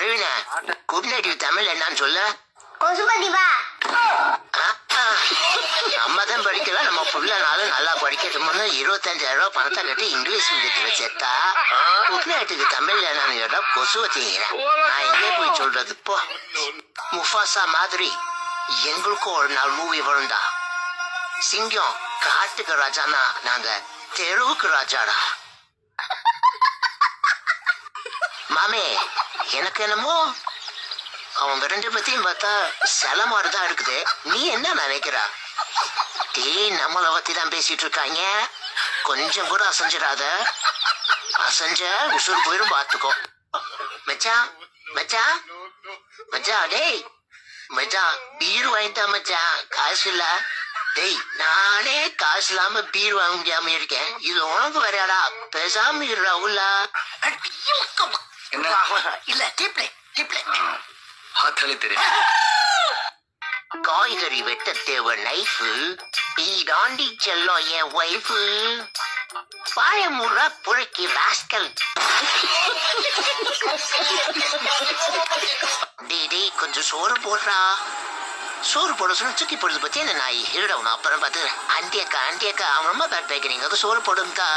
Praveena, good night Tamil என்னன்னு சொல்லு. கொசுபதிவா. நம்ம தான் படிக்கல, நம்ம புள்ளனாலும் நல்லா படிக்கட்டும்னு 25,000 பணத்தை கட்டி இங்கிலீஷ் மீடியத்துல சேர்த்தா குட் நைட்டுக்கு தமிழ் என்னன்னு கேட்டா கொசுவத்திங்கிறேன். நான் எங்கே போய் சொல்றது போ. முஃபாசா மாதிரி எங்களுக்கும் ஒரு நாள் மூவி வரும்டா. சிங்கம் காட்டுக்கு ராஜானா நாங்க தெருவுக்கு ராஜாடா. மாமே, எனக்கு என்னமோ அவங்க ரெண்டு பத்தியும் பார்த்தா சில மாதிரிதான் இருக்குது. நீ என்ன நினைக்கிறா? டீ நம்மளை பத்தி தான் பேசிட்டு இருக்காங்க. கொஞ்சம் கூட அசைஞ்சிடாத. அசைஞ்ச உசுறு போயிரும் பாத்துக்கோ. மச்சான் மச்சான் மச்சான், டேய் மச்சான் பீர் வாங்கிட்டா மச்சான், காசு இல்ல. டேய், நானே காசு இல்லாம பீர் வாங்க முடியாம இருக்கேன். இது உனக்கு வரையாடா, பேசாம இருடா உள்ள. இல்ல டீப்ளே காய்கறி வெட்ட தேவை நைஃபு, ஈடாண்டி செல்லம் என் ஒய்ஃபு. பாயமுறா புழைக்கு ராஸ்கல். டேய் கொஞ்சம் சோறு போடுறா. சோறு போட சொன்ன தூக்கி போடுறது பத்தி அந்த நாய் இருடவும். அப்புறம் பார்த்து ஆண்டியக்கா அவன் ரொம்ப பேட் பேக்கிறீங்க, சோறு போடுங்கக்கா.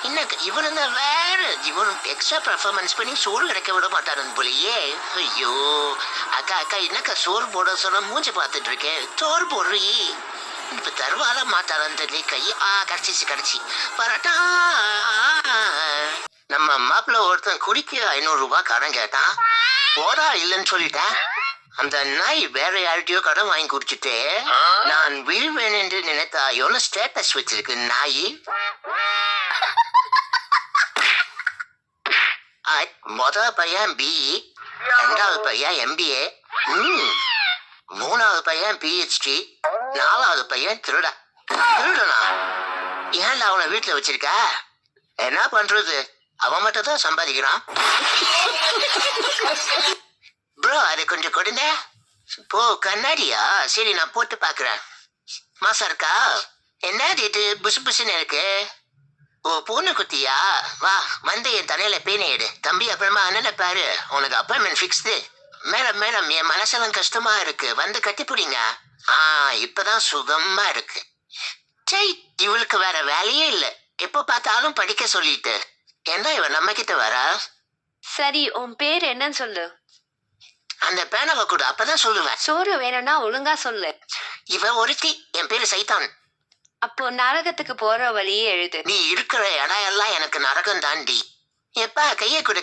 இன்னக்கு இவனுங்க வேற, இவனு எக்ஸ்ட்ரா பெர்ஃபார்மன்ஸ் பண்ணி சோறு கிடைக்க விட மாட்டானு போலியே. ஐயோ அக்கா என்னக்கா சோறு போட சொன்ன மூஞ்சி பார்த்துட்டு இருக்கேன். சோறு போடுறீ இப்ப தருவால மாட்டானு தெரியல. கை கடிச்சு பரட்டா. நம்ம மாப்பிள்ள ஒருத்தன் குடிக்க 500 ரூபாய் கடன் கேட்டான். போடா இல்லைன்னு சொல்லிட்டேன். அந்த நாய் வேற யார்கிட்டயோ கடன் வாங்கி குடிச்சிட்டு நான் வீழ்வேன் என்று நினைத்தாயோன்னு ஸ்டேட்டஸ் வச்சிருக்கு நாய். முதல் பையன் பிஇ, 2வது பையன் MBA, 3வது பையன் PhD, 4வது பையன் திருடனா. ஏன்டா அவனை வீட்டுல வச்சிருக்க? என்ன பண்றது, அவன் மட்டும் தான் சம்பாதிக்கிறான். ப்ரோ அதை கொஞ்சம் கொடுங்க. போ. கண்ணாடியா? சரி நான் போட்டு பாக்குறேன். மாசா இருக்கா? என்ன இது புசு புசுன்னு இருக்கு? ஓ பூனை குத்தியா? வா வந்து என் தலையில பேனை எடு தம்பி. அப்புறமா அண்ணனை பாரு, உனக்கு அப்பாயின்மெண்ட் ஃபிக்ஸ்டு. மேடம் என் மனசெல்லாம் கஷ்டமா இருக்கு, வந்து கட்டிப்பிடிங்க. இப்பதான் சுகமா இருக்கு. சரி, இவளுக்கு வேற வேலையே இல்ல, எப்ப பார்த்தாலும் படிக்க சொல்லிட்டு. என்ன இவன் நம்ம கிட்ட வரா? சரி, உன் பேர் என்னன்னு சொல்லு. அந்த பேனாவை கூட, அப்பதான் சொல்லுவேன். சோறு வேணும்னா ஒழுங்கா சொல்லு. இவ ஒருத்தி, என் பேரு சைத்தான். அப்போ நரகத்துக்கு போற வழியே எழுது. நீ இருக்கிற இடம் எல்லாம் எனக்கு நரகம் தாண்டி. எப்பா கைய கொடு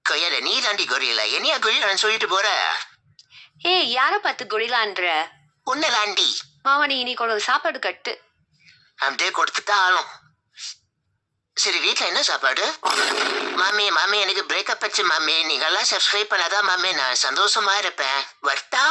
கொய்யல. நீ தாண்டி கொரியல, என்னையா கொரியலன்னு சொல்லிட்டு போற? ஏய், யார பார்த்து குடிலான்ற? உன்ன தாண்டி. மாமனி இன்னைக்கு ஒரு சாப்பாடு கட்டு. அப்படியே கொடுத்துட்டா ஆளும். சரி, வீட்டுல என்ன சாப்பாடு? மாமி எனக்கு பிரேக்கப் ஆச்சு மாமி. நீங்க எல்லாம் சப்ஸ்கிரைப் பண்ணாதான் மாமி நான் சந்தோஷமா இருப்பேன். வர்த்தா.